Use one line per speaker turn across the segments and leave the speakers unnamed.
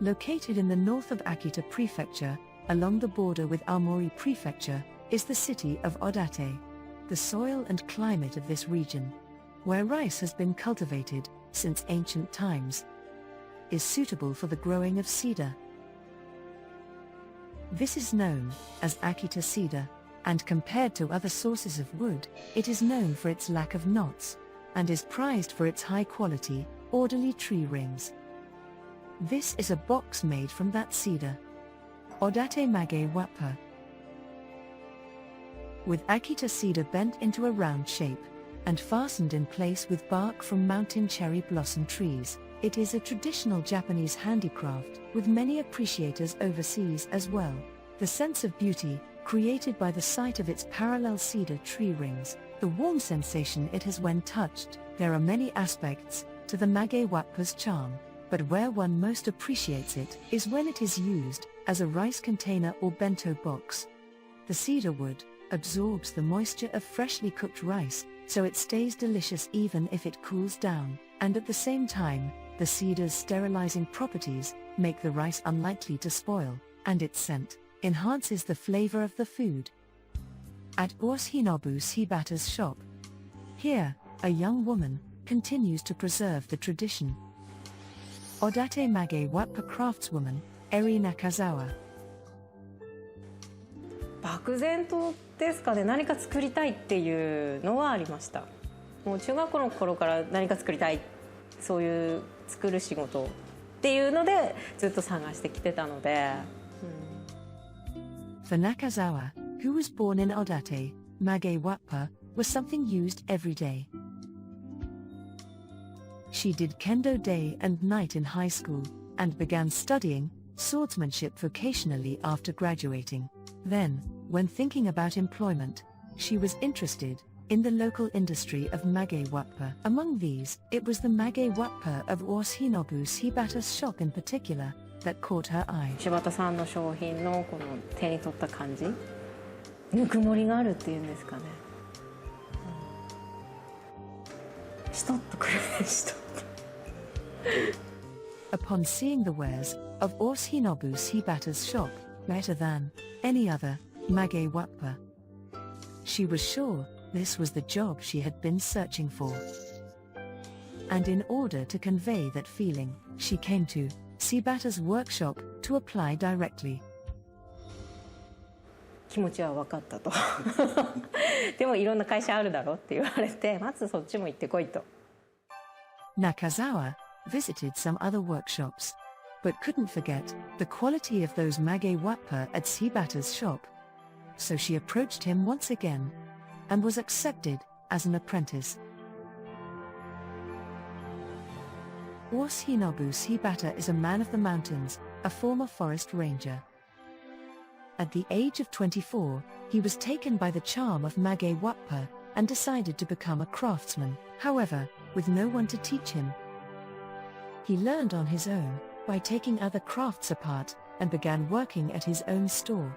Located in the north of Akita Prefecture, along the border with Aomori Prefecture, is the city of Odate. The soil and climate of this region, where rice has been cultivated since ancient times, is suitable for the growing of cedar. This is known as Akita cedar, and compared to other sources of wood, it is known for its lack of knots, and is prized for its high-quality, orderly tree rings. This is a box made from that cedar. Odate Magewappa. With Akita cedar bent into a round shape, and fastened in place with bark from mountain cherry blossom trees, it is a traditional Japanese handicraft, with many appreciators overseas as well. The sense of beauty, created by the sight of its parallel cedar tree rings, the warm sensation it has when touched, there are many aspects to the Magewappa's charm, but where one most appreciates it is when it is used as a rice container or bento box. The cedar wood absorbs the moisture of freshly cooked rice, so it stays delicious even if it cools down, and at the same time, the cedar's sterilizing properties make the rice unlikely to spoil, and its scent enhances the flavor of the food. At Yoshinobu Shibata's shop, here, a young woman continues to preserve the tradition. Odate Magewappa craftswoman, Eri Nakazawa.
漠然とですかね、何か作りたいっていうのはありました。もう中学校の頃から何か作りたい、そういう作る仕事っていうのでずっと探してきてたので。
For Nakazawa, who was born in Odate, Magewappa was something used every day. She did kendo day and night in high school, and began studying swordsmanship vocationally after graduating. Then, when thinking about employment, she was interested in the local industry of Magewappa. Among these, it was the Magewappa of Yoshinobu Shibata's shop in particular that caught her eye.
柴田さんの商品のこの手に取った感じ、ぬくもりがあるっていうんですかね。しとっとくるしとっと。
Upon seeing the wares of Yoshinobu Shibata's shop, better than any other Magewappa, she was sure this was the job she had been searching for. And in order to convey that feeling, she came to Shibata's workshop to apply directly.
気持ちは分かったと。でもいろんな会社あるだろって言われて、まずそっちも行ってこいと。
Nakazawa visited some other workshops, but couldn't forget the quality of those Magewappa at Shibata's shop. So she approached him once again, and was accepted as an apprentice. Yoshinobu Shibata is a man of the mountains, a former forest ranger. At the age of 24, he was taken by the charm of Magewappa and decided to become a craftsman, however, with no one to teach him. He learned on his own, by taking other crafts apart, and began working at his own store.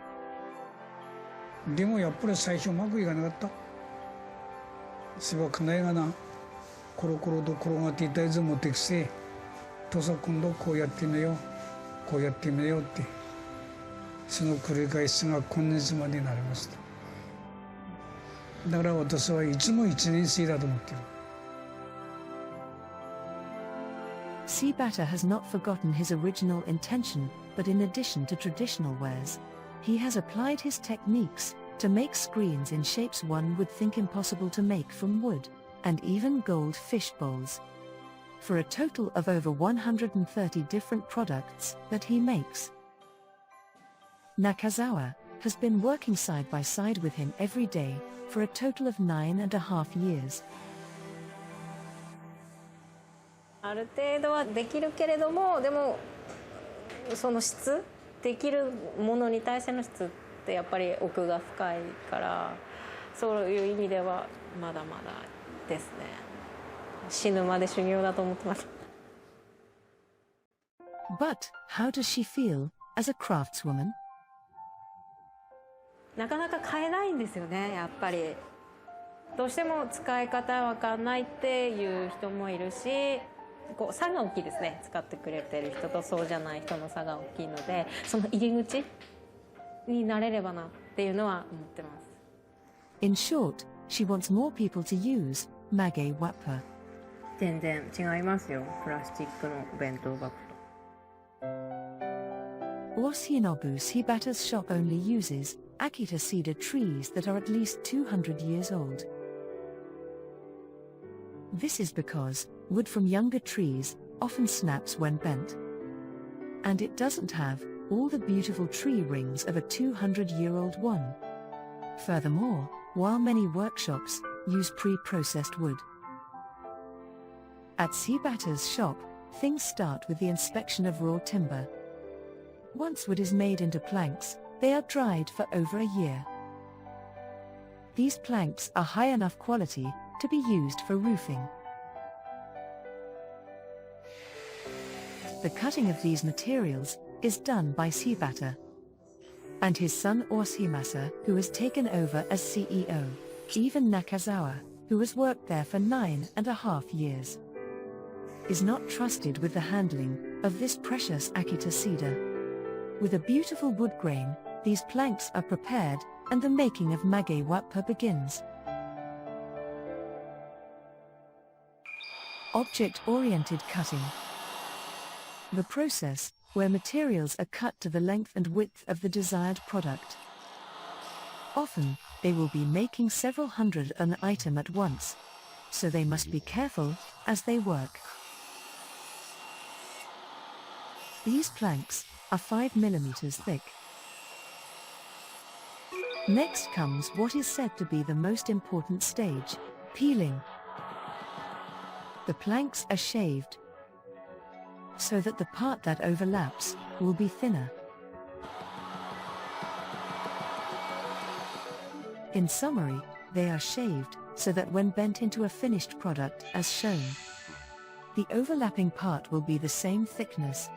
でもやっぱり最初うまくいかなかった。そういえば金井がな、コロコロと転がっていたやつ持ってきて、とさ今度こうやってみよう、こうやってみようって、その繰り返しが今日までになりました。だから私はいつも一年生だと思ってる。
Shibata has not forgotten his original intention, but in addition to traditional wares, he has applied his techniques to make screens in shapes one would think impossible to make from wood, and even gold fish bowls. For a total of over 130 different products that he makes. Nakazawa has been working side by side with him every day for a total of 9.5 years.
ある程度はできるけれども、でもその質、できるものに対しての質ってやっぱり奥が深いから、そういう意味ではまだまだですね。死ぬまで修行だと思ってます。
But how does she feel as a craftswoman?
なかなか買えないんですよね、やっぱり。どうしても使い方わかんないっていう人もいるし、こう差が大きいですね。使ってくれてる人とそうじゃない人の差が大きいので、その入り口になれればなっていうのは思ってます。
In short, she wants more people to use Magewappa.
全然違いますよ、プラスチックの弁当箱と。
Yoshinobu Shibata's shop only uses Akita cedar trees that are at least 200 years old. This is because wood from younger trees often snaps when bent. And it doesn't have all the beautiful tree rings of a 200-year-old one. Furthermore, while many workshops use pre-processed wood, at Shibata's shop, things start with the inspection of raw timber. Once wood is made into planks, they are dried for over a year. These planks are high enough quality to be used for roofing. The cutting of these materials is done by Shibata and his son Oshimasa, who has taken over as CEO. Even Nakazawa, who has worked there for 9.5 years, is not trusted with the handling of this precious Akita cedar. With a beautiful wood grain, these planks are prepared and the making of Magewappa begins. Object-oriented cutting. The process where materials are cut to the length and width of the desired product. Often, they will be making several hundred an item at once, so they must be careful as they work. These planks are 5 millimeters thick. Next comes what is said to be the most important stage, peeling. The planks are shaved so that the part that overlaps will be thinner. In summary, they are shaved so that when bent into a finished product as shown, the overlapping part will be the same thickness.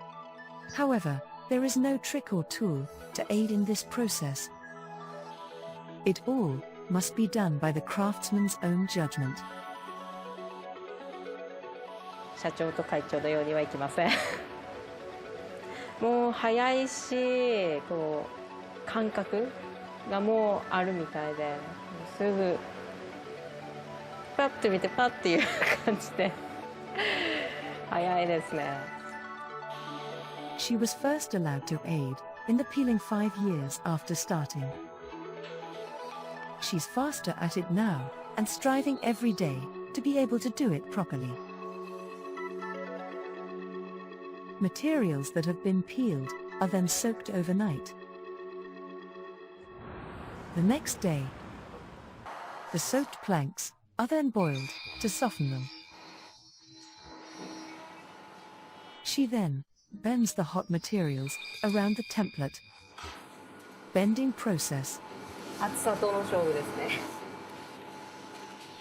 However, there is no trick or tool to aid in this process. It all must be done by the craftsman's own judgment.
社長と会長のようにはいきませんもう早いし、こう感覚がもうあるみたいで、すぐパッと見てパッっていう感じで早いですね。
She was first allowed to aid in the peeling 5 years after starting. She's faster at it now and striving every day to be able to do it properly. Materials that have been peeled are then soaked overnight. The next day, the soaked planks are then boiled to soften them. She then bends the hot materials around the template. Bending process.
厚さとの勝負ですね。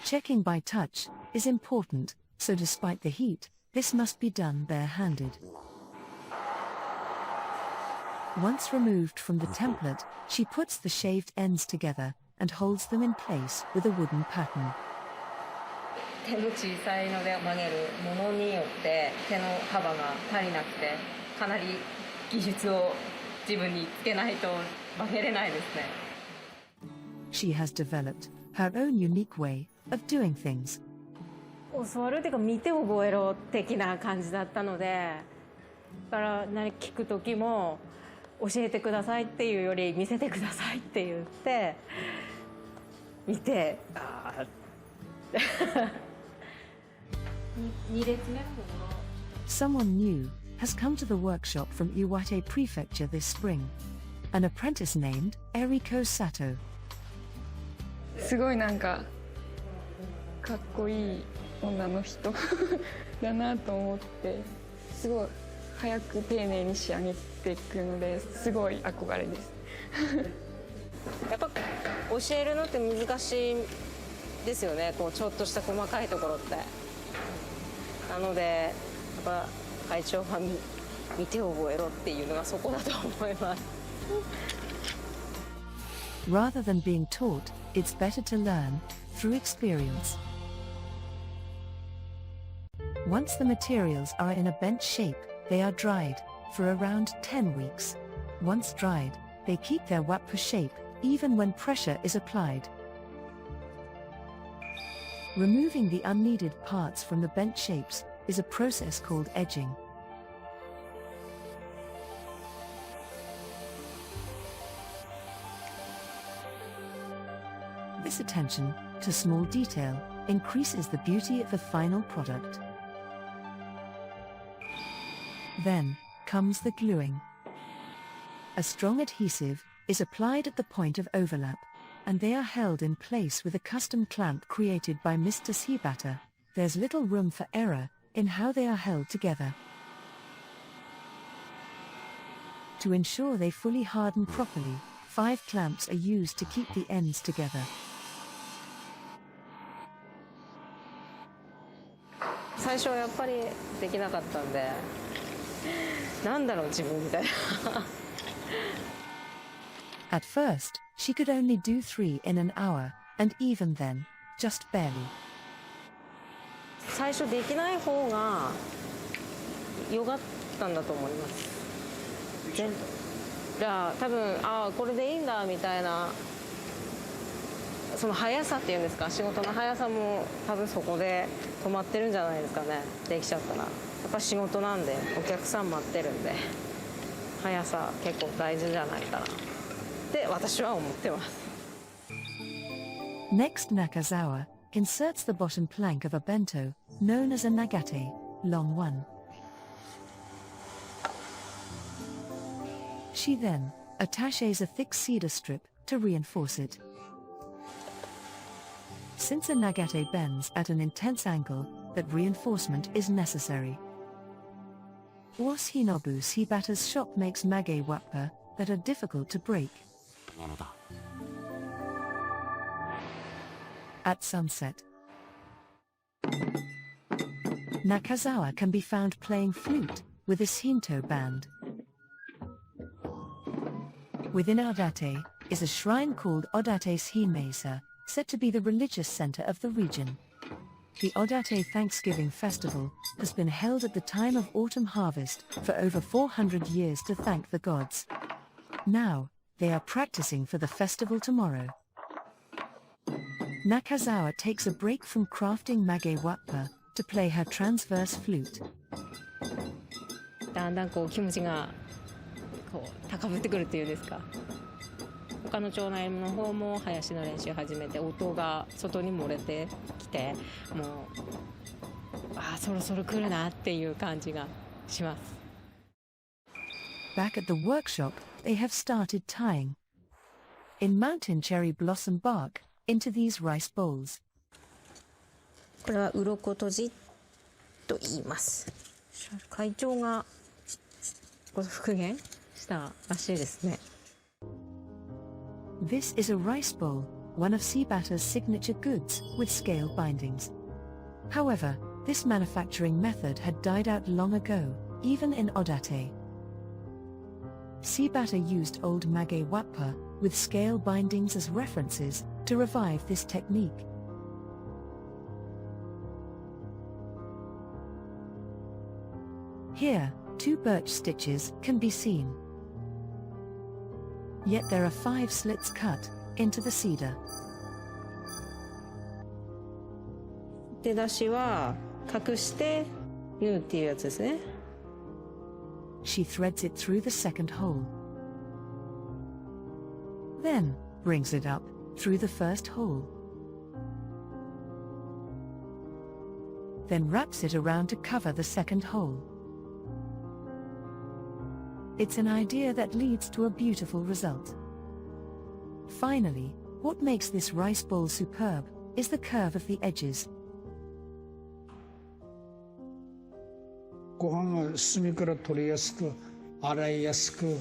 Checking by touch is important, so despite the heat, this must be done bare-handed. Once removed from the template, she puts the shaved ends together and holds them in place with a wooden pattern.
手の小さいので曲げるものによって手の幅が足りなくて、かなり技術を自分につけないと曲げれないですね。
She has developed her own unique way of doing things.
教わるっていうか見て覚えろ的な感じだったので、だから聞く時も教えてくださいっていうより見せてくださいって言って見て、2列目のところ。
Someone new has come to the workshop from Iwate Prefecture this spring. An apprentice named Eriko Sato.
すごいなんかかっこいい女の人だなと思って、すごい早く丁寧に仕上げていくのですごい憧れです
やっぱ教えるのって難しいですよね、こうちょっとした細かいところって。なのでやっぱ会長は見て覚えろっていうのがそこだと思います
Rather than being taught, it's better to learn through experience. Once the materials are in a bent shape, they are dried for around 10 weeks. Once dried, they keep their wappa shape even when pressure is applied. Removing the unneeded parts from the bent shapes is a process called edging. This attention to small detail increases the beauty of the final product. Then comes the gluing. A strong adhesive is applied at the point of overlap, and they are held in place with a custom clamp created by Mr. Shibata. There's little room for error in how they are held together. To ensure they fully harden properly, 5 clamps are used to keep the ends together.
最初はやっぱりできなかったんで、なんだろう自分みたいな。
At first, she could only do 3 in an hour, and even then, just barely.
最初できない方が良かったんだと思います。じゃあ多分これでいいんだみたいな、その速さっていうんですか、仕事の速さも多分そこで止まってるんじゃないですかね。できちゃったらやっぱ仕事なんでお客さん待ってるんで速さ結構大事じゃないかなって私は思ってます。
Next, Nakazawa inserts the bottom plank of a bento, known as a nagate, long one. She then attaches a thick cedar strip to reinforce it. Since a nagate bends at an intense angle, that reinforcement is necessary. Yoshinobu Shibata's shop makes Magewappa that are difficult to break. At sunset, Nakazawa can be found playing flute with a Shinto band. Within Odate is a shrine called Odate Shinmeisa, said to be the religious center of the region. The Odate Thanksgiving Festival has been held at the time of autumn harvest for over 400 years to thank the gods. Now, they are practicing for the festival tomorrow. Nakazawa takes a break from crafting Magewappa to play her transverse flute.
だんだんこう気持ちがこう高ぶってくるっていうんですか。他の町内の方も林の練習始めて音が外に漏れてきて、もうそろそろ来るなっていう感じがします。
Back at the workshop, they have started tying in mountain cherry blossom bark into these rice bowls.
これは鱗とじと言います。会長がご復元したらしいですね。
This is a rice bowl, one of Shibata's signature goods, with scale bindings. However, this manufacturing method had died out long ago, even in Odate. Shibata used old Magewappa with scale bindings as references to revive this technique. Here, 2 birch stitches can be seen. Yet there are 5 slits cut into the cedar.
手出しは隠して縫うっていうやつですね。
She threads it through the second hole. Then, brings it up through the first hole. Then wraps it around to cover the second hole. It's an idea that leads to a beautiful result. Finally, what makes this rice bowl superb is the curve of the edges.
ご飯が隅から取りやすく洗いやすく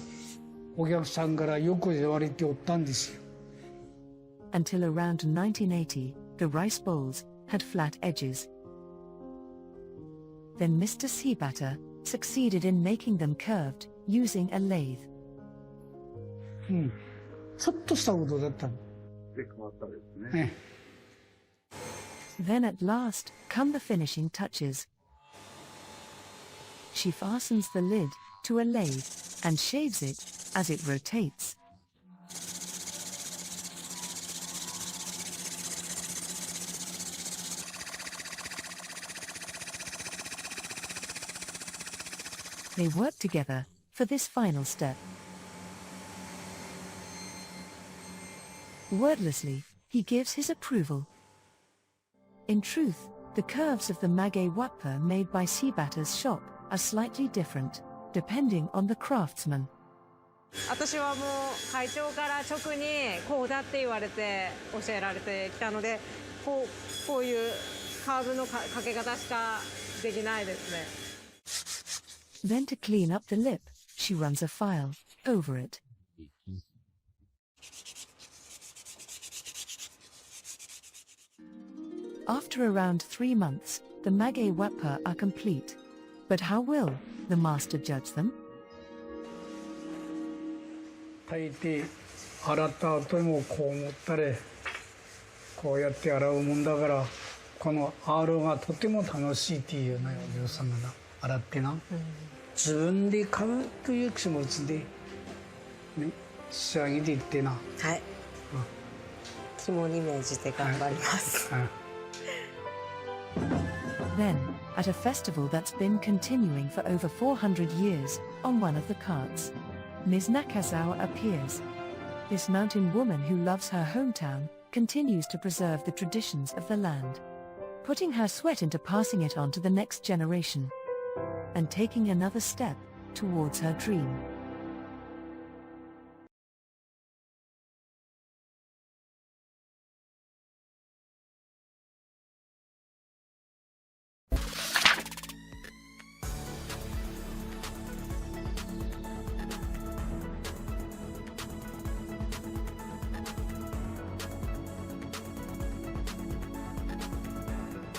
お客さんからよく言われておったんですよ。
Until around 1980, the rice bowls had flat edges. Then Mr. Shibata succeeded in making them curved using a lathe.
ちょっとしたことだったの。
で変わったですね。
Then at last come the finishing touches. She fastens the lid to a lathe and shaves it as it rotates. They work together for this final step. Wordlessly, he gives his approval. In truth, the curves of the Magewappa made by Shibata's shop are slightly different, depending on the craftsman.
私はもう会長から直にこうだって言われて教えられてきたので、こういうカーブのかけ方しかできないですね。
Then to clean up the lip, she runs a file over it. After around 3 months, the Magewappa are complete. But how will the master judge them?
大抵洗った後もこう持ったりこうやって洗うもんだから、このアールがとても楽しいっていうのよ、お嬢さんがな洗ってな、自分で買うという気持ちで、ね、仕上げていってな。
はい、肝に銘じて頑張ります。
Then, at a festival that's been continuing for over 400 years, on one of the carts, Ms. Nakazawa appears. This mountain woman who loves her hometown continues to preserve the traditions of the land, putting her sweat into passing it on to the next generation, and taking another step towards her dream.